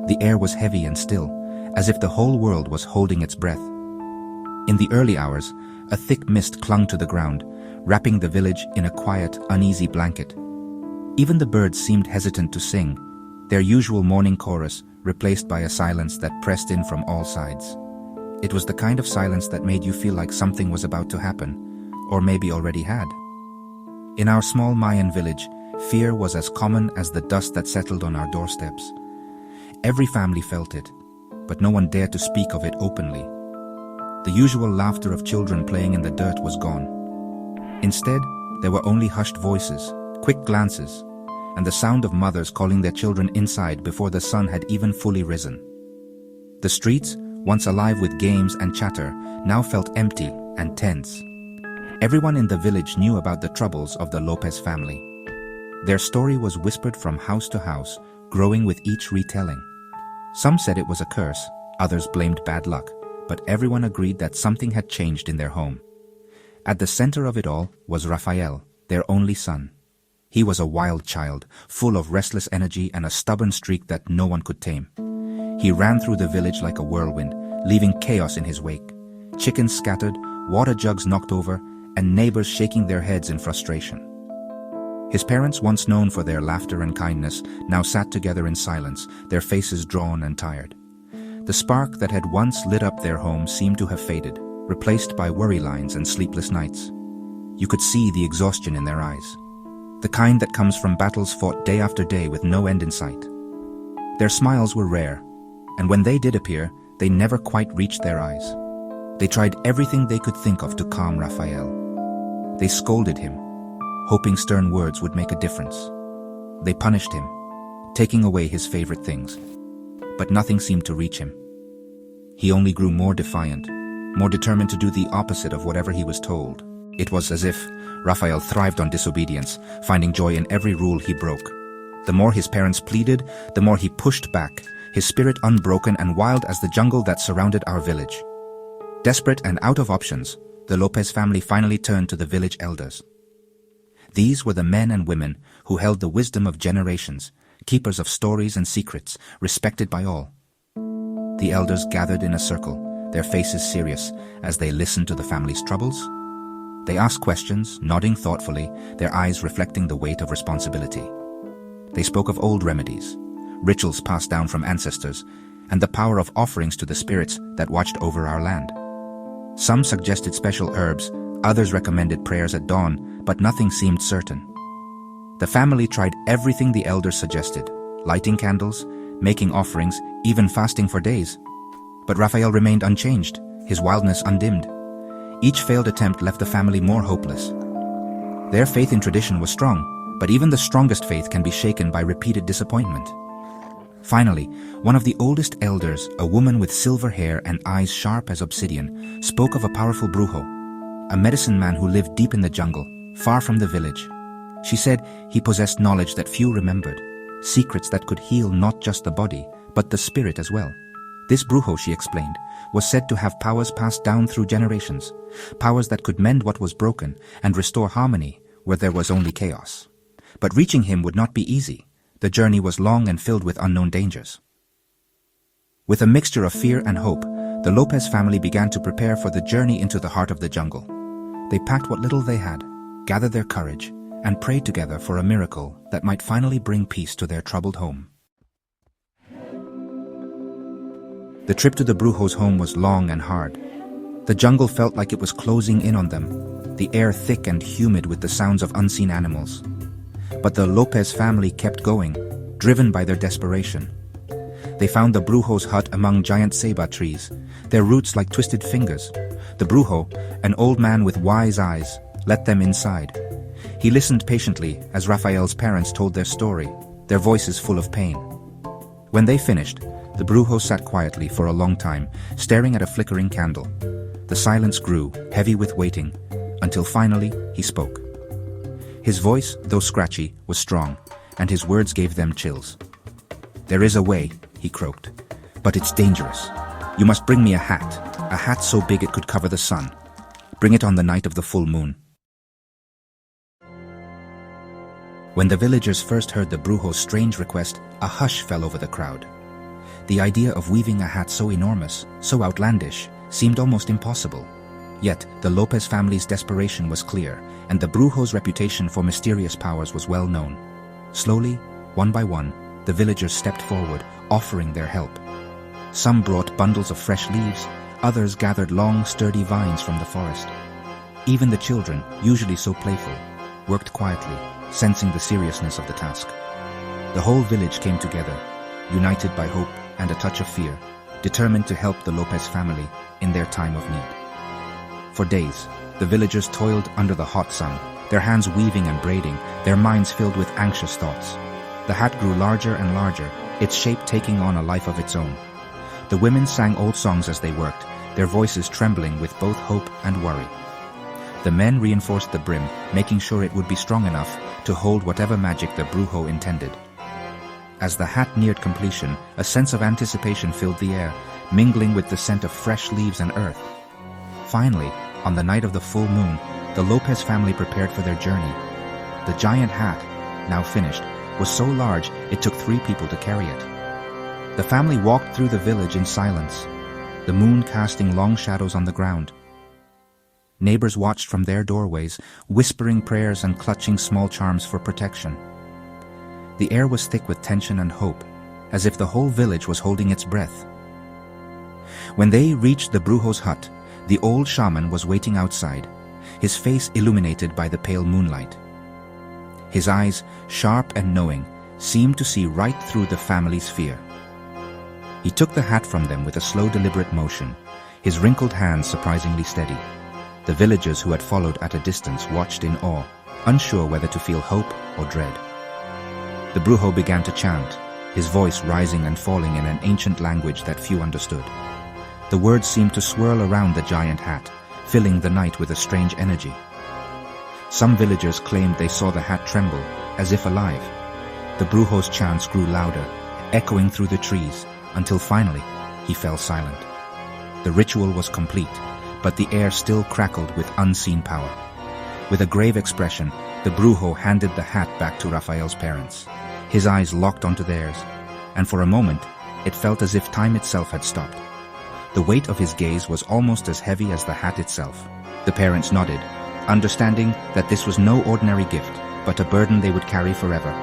The air was heavy and still, as if the whole world was holding its breath. In the early hours, a thick mist clung to the ground, wrapping the village in a quiet, uneasy blanket. Even the birds seemed hesitant to sing, their usual morning chorus replaced by a silence that pressed in from all sides. It was the kind of silence that made you feel like something was about to happen, or maybe already had. In our small Mayan village, fear was as common as the dust that settled on our doorsteps. Every family felt it, but no one dared to speak of it openly. The usual laughter of children playing in the dirt was gone. Instead, there were only hushed voices, quick glances, and the sound of mothers calling their children inside before the sun had even fully risen. The streets, once alive with games and chatter, now felt empty and tense. Everyone in the village knew about the troubles of the Lopez family. Their story was whispered from house to house, growing with each retelling. Some said it was a curse, others blamed bad luck, but everyone agreed that something had changed in their home. At the center of it all was Rafael, their only son. He was a wild child, full of restless energy and a stubborn streak that no one could tame. He ran through the village like a whirlwind, leaving chaos in his wake. Chickens scattered, water jugs knocked over, and neighbors shaking their heads in frustration. His parents, once known for their laughter and kindness, now sat together in silence, their faces drawn and tired. The spark that had once lit up their home seemed to have faded, replaced by worry lines and sleepless nights. You could see the exhaustion in their eyes, the kind that comes from battles fought day after day with no end in sight. Their smiles were rare, and when they did appear, they never quite reached their eyes. They tried everything they could think of to calm Rafael. They scolded him, hoping stern words would make a difference. They punished him, taking away his favorite things. But nothing seemed to reach him. He only grew more defiant, more determined to do the opposite of whatever he was told. It was as if Rafael thrived on disobedience, finding joy in every rule he broke. The more his parents pleaded, the more he pushed back, his spirit unbroken and wild as the jungle that surrounded our village. Desperate and out of options, the Lopez family finally turned to the village elders. These were the men and women who held the wisdom of generations, keepers of stories and secrets, respected by all. The elders gathered in a circle, their faces serious, as they listened to the family's troubles. They asked questions, nodding thoughtfully, their eyes reflecting the weight of responsibility. They spoke of old remedies, rituals passed down from ancestors, and the power of offerings to the spirits that watched over our land. Some suggested special herbs, others recommended prayers at dawn, but nothing seemed certain. The family tried everything the elders suggested, lighting candles, making offerings, even fasting for days. But Rafael remained unchanged, his wildness undimmed. Each failed attempt left the family more hopeless. Their faith in tradition was strong, but even the strongest faith can be shaken by repeated disappointment. Finally, one of the oldest elders, a woman with silver hair and eyes sharp as obsidian, spoke of a powerful brujo, a medicine man who lived deep in the jungle, far from the village. She said he possessed knowledge that few remembered, secrets that could heal not just the body, but the spirit as well. This brujo, she explained, was said to have powers passed down through generations, powers that could mend what was broken and restore harmony where there was only chaos. But reaching him would not be easy. The journey was long and filled with unknown dangers. With a mixture of fear and hope, the Lopez family began to prepare for the journey into the heart of the jungle. They packed what little they had, gathered their courage, and prayed together for a miracle that might finally bring peace to their troubled home. The trip to the brujo's home was long and hard. The jungle felt like it was closing in on them, the air thick and humid with the sounds of unseen animals. But the Lopez family kept going, driven by their desperation. They found the brujo's hut among giant ceiba trees, their roots like twisted fingers. The brujo, an old man with wise eyes, let them inside. He listened patiently as Rafael's parents told their story, their voices full of pain. When they finished, the brujo sat quietly for a long time, staring at a flickering candle. The silence grew, heavy with waiting, until finally he spoke. His voice, though scratchy, was strong, and his words gave them chills. "There is a way," he croaked, "but it's dangerous. You must bring me a hat so big it could cover the sun. Bring it on the night of the full moon." When the villagers first heard the brujo's strange request, a hush fell over the crowd. The idea of weaving a hat so enormous, so outlandish, seemed almost impossible. Yet, the Lopez family's desperation was clear, and the Brujo's reputation for mysterious powers was well known. Slowly, one by one, the villagers stepped forward, offering their help. Some brought bundles of fresh leaves, others gathered long, sturdy vines from the forest. Even the children, usually so playful, worked quietly, sensing the seriousness of the task. The whole village came together, united by hope and a touch of fear, determined to help the Lopez family in their time of need. For days, the villagers toiled under the hot sun, their hands weaving and braiding, their minds filled with anxious thoughts. The hat grew larger and larger, its shape taking on a life of its own. The women sang old songs as they worked, their voices trembling with both hope and worry. The men reinforced the brim, making sure it would be strong enough to hold whatever magic the Brujo intended. As the hat neared completion, a sense of anticipation filled the air, mingling with the scent of fresh leaves and earth. Finally, on the night of the full moon, the Lopez family prepared for their journey. The giant hat, now finished, was so large it took 3 people to carry it. The family walked through the village in silence, the moon casting long shadows on the ground. Neighbors watched from their doorways, whispering prayers and clutching small charms for protection. The air was thick with tension and hope, as if the whole village was holding its breath. When they reached the Brujo's hut, the old shaman was waiting outside, his face illuminated by the pale moonlight. His eyes, sharp and knowing, seemed to see right through the family's fear. He took the hat from them with a slow, deliberate motion, his wrinkled hands surprisingly steady. The villagers who had followed at a distance watched in awe, unsure whether to feel hope or dread. The Brujo began to chant, his voice rising and falling in an ancient language that few understood. The words seemed to swirl around the giant hat, filling the night with a strange energy. Some villagers claimed they saw the hat tremble, as if alive. The Brujo's chants grew louder, echoing through the trees, until finally he fell silent. The ritual was complete, but the air still crackled with unseen power. With a grave expression, the Brujo handed the hat back to Raphael's parents. His eyes locked onto theirs, and for a moment, it felt as if time itself had stopped. The weight of his gaze was almost as heavy as the hat itself. The parents nodded, understanding that this was no ordinary gift, but a burden they would carry forever.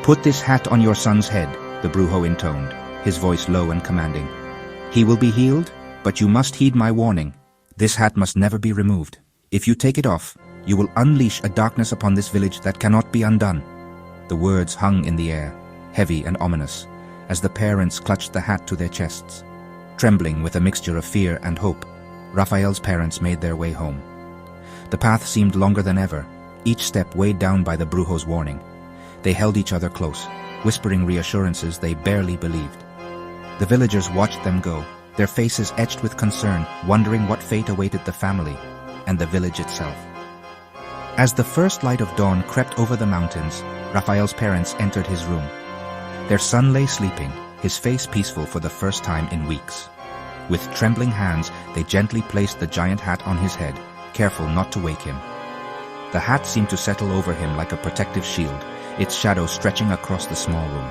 "Put this hat on your son's head," the Brujo intoned, his voice low and commanding. "He will be healed, but you must heed my warning. This hat must never be removed. If you take it off, you will unleash a darkness upon this village that cannot be undone." The words hung in the air, heavy and ominous, as the parents clutched the hat to their chests. Trembling with a mixture of fear and hope, Raphael's parents made their way home. The path seemed longer than ever, each step weighed down by the Brujo's warning. They held each other close, whispering reassurances they barely believed. The villagers watched them go, their faces etched with concern, wondering what fate awaited the family and the village itself. As the first light of dawn crept over the mountains, Raphael's parents entered his room. Their son lay sleeping, his face peaceful for the first time in weeks. With trembling hands, they gently placed the giant hat on his head, careful not to wake him. The hat seemed to settle over him like a protective shield, its shadow stretching across the small room.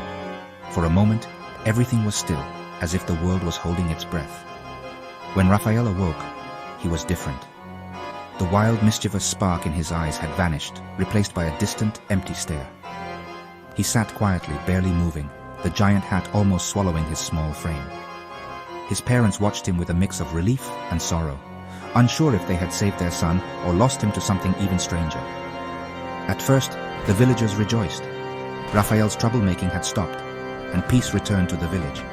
For a moment, everything was still, as if the world was holding its breath. When Raphael awoke, he was different. The wild, mischievous spark in his eyes had vanished, replaced by a distant, empty stare. He sat quietly, barely moving, the giant hat almost swallowing his small frame. His parents watched him with a mix of relief and sorrow, unsure if they had saved their son or lost him to something even stranger. At first, the villagers rejoiced. Raphael's troublemaking had stopped, and peace returned to the village.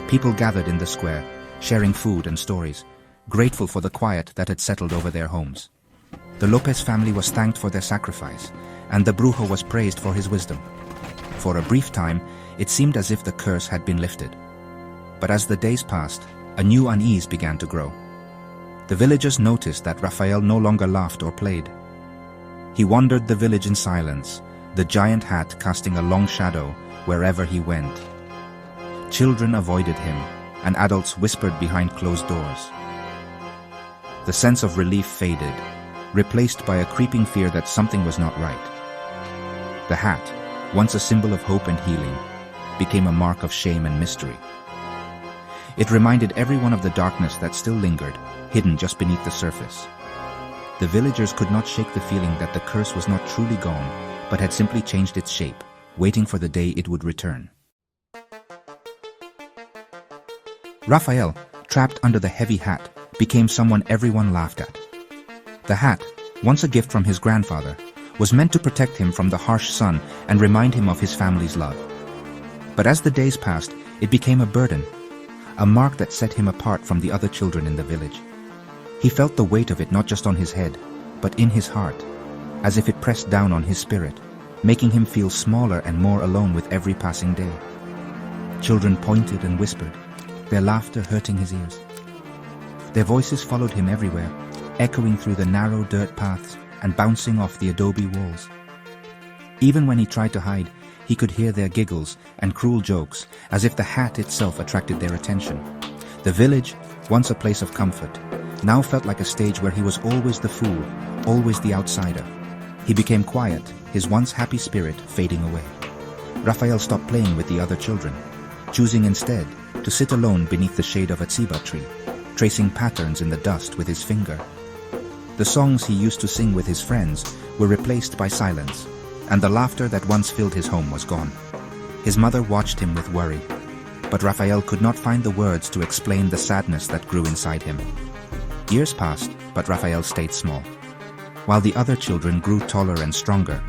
People gathered in the square, sharing food and stories, grateful for the quiet that had settled over their homes. The Lopez family was thanked for their sacrifice, and the Brujo was praised for his wisdom. For a brief time, it seemed as if the curse had been lifted. But as the days passed, a new unease began to grow. The villagers noticed that Raphael no longer laughed or played. He wandered the village in silence, the giant hat casting a long shadow wherever he went. Children avoided him, and adults whispered behind closed doors. The sense of relief faded, replaced by a creeping fear that something was not right. The hat, once a symbol of hope and healing, became a mark of shame and mystery. It reminded everyone of the darkness that still lingered, hidden just beneath the surface. The villagers could not shake the feeling that the curse was not truly gone, but had simply changed its shape, waiting for the day it would return. Raphael, trapped under the heavy hat, became someone everyone laughed at. The hat, once a gift from his grandfather, was meant to protect him from the harsh sun and remind him of his family's love. But as the days passed, it became a burden, a mark that set him apart from the other children in the village. He felt the weight of it not just on his head, but in his heart, as if it pressed down on his spirit, making him feel smaller and more alone with every passing day. Children pointed and whispered, their laughter hurting his ears. Their voices followed him everywhere, echoing through the narrow dirt paths and bouncing off the adobe walls. Even when he tried to hide, he could hear their giggles and cruel jokes, as if the hat itself attracted their attention. The village, once a place of comfort, now felt like a stage where he was always the fool, always the outsider. He became quiet, his once happy spirit fading away. Raphael stopped playing with the other children, choosing instead to sit alone beneath the shade of a tziba tree, tracing patterns in the dust with his finger. The songs he used to sing with his friends were replaced by silence, and the laughter that once filled his home was gone. His mother watched him with worry, but Raphael could not find the words to explain the sadness that grew inside him. Years passed, but Raphael stayed small. While the other children grew taller and stronger,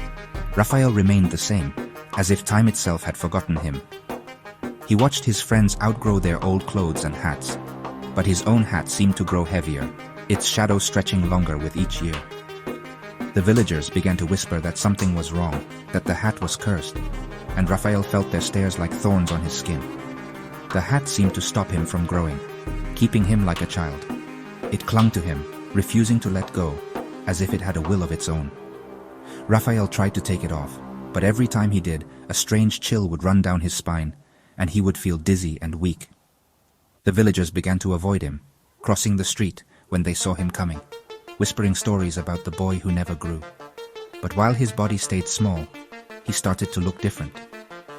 Raphael remained the same, as if time itself had forgotten him. He watched his friends outgrow their old clothes and hats, but his own hat seemed to grow heavier, its shadow stretching longer with each year. The villagers began to whisper that something was wrong, that the hat was cursed, and Raphael felt their stares like thorns on his skin. The hat seemed to stop him from growing, keeping him like a child. It clung to him, refusing to let go, as if it had a will of its own. Raphael tried to take it off, but every time he did, a strange chill would run down his spine, and he would feel dizzy and weak. The villagers began to avoid him, crossing the street when they saw him coming, whispering stories about the boy who never grew. But while his body stayed small, he started to look different.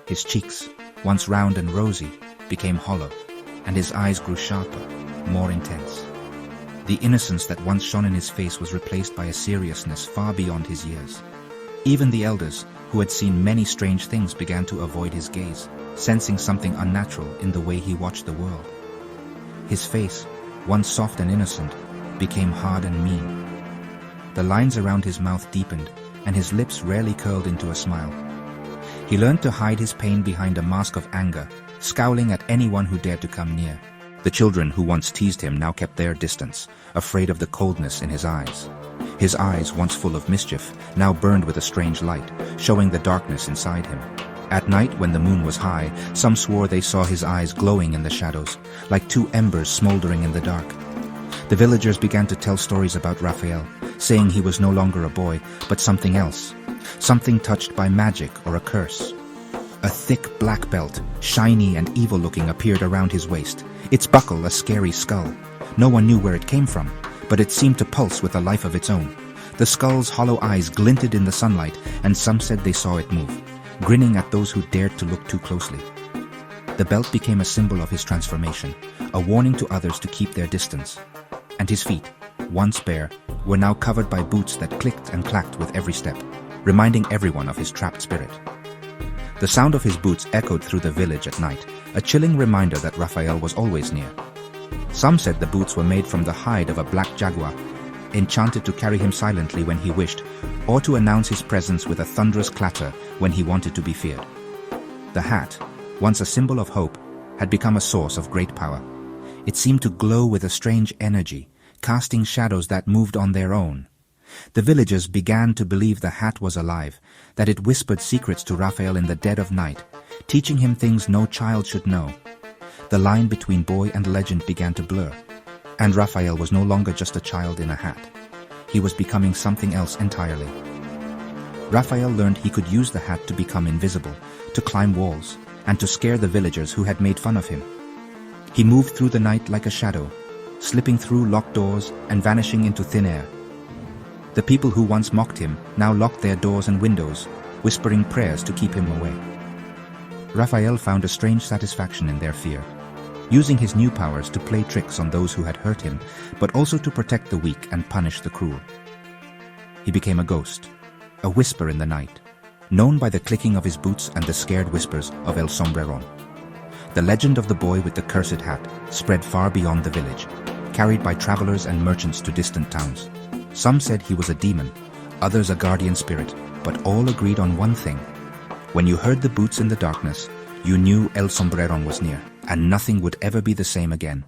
His cheeks, once round and rosy, became hollow, and his eyes grew sharper, more intense. The innocence that once shone in his face was replaced by a seriousness far beyond his years. Even the elders, who had seen many strange things, began to avoid his gaze, sensing something unnatural in the way he watched the world. His face, once soft and innocent, became hard and mean. The lines around his mouth deepened, and his lips rarely curled into a smile. He learned to hide his pain behind a mask of anger, scowling at anyone who dared to come near. The children who once teased him now kept their distance, afraid of the coldness in his eyes. His eyes, once full of mischief, now burned with a strange light, showing the darkness inside him. At night, when the moon was high, some swore they saw his eyes glowing in the shadows, like two embers smoldering in the dark. The villagers began to tell stories about Raphael, saying he was no longer a boy, but something else, something touched by magic or a curse. A thick black belt, shiny and evil-looking, appeared around his waist, its buckle a scary skull. No one knew where it came from, but it seemed to pulse with a life of its own. The skull's hollow eyes glinted in the sunlight, and some said they saw it move, grinning at those who dared to look too closely. The belt became a symbol of his transformation, a warning to others to keep their distance. And his feet, once bare, were now covered by boots that clicked and clacked with every step, reminding everyone of his trapped spirit. The sound of his boots echoed through the village at night, a chilling reminder that Raphael was always near. Some said the boots were made from the hide of a black jaguar, enchanted to carry him silently when he wished, or to announce his presence with a thunderous clatter when he wanted to be feared. The hat, once a symbol of hope, had become a source of great power. It seemed to glow with a strange energy, casting shadows that moved on their own. The villagers began to believe the hat was alive, that it whispered secrets to Raphael in the dead of night, teaching him things no child should know. The line between boy and legend began to blur, and Raphael was no longer just a child in a hat. He was becoming something else entirely. Raphael learned he could use the hat to become invisible, to climb walls, and to scare the villagers who had made fun of him. He moved through the night like a shadow, slipping through locked doors and vanishing into thin air. The people who once mocked him now locked their doors and windows, whispering prayers to keep him away. Raphael found a strange satisfaction in their fear. using his new powers to play tricks on those who had hurt him, but also to protect the weak and punish the cruel. He became a ghost, a whisper in the night, known by the clicking of his boots and the scared whispers of El Sombrerón. The legend of the boy with the cursed hat spread far beyond the village, carried by travelers and merchants to distant towns. Some said he was a demon, others a guardian spirit, but all agreed on one thing. When you heard the boots in the darkness, you knew El Sombrerón was near, and nothing would ever be the same again.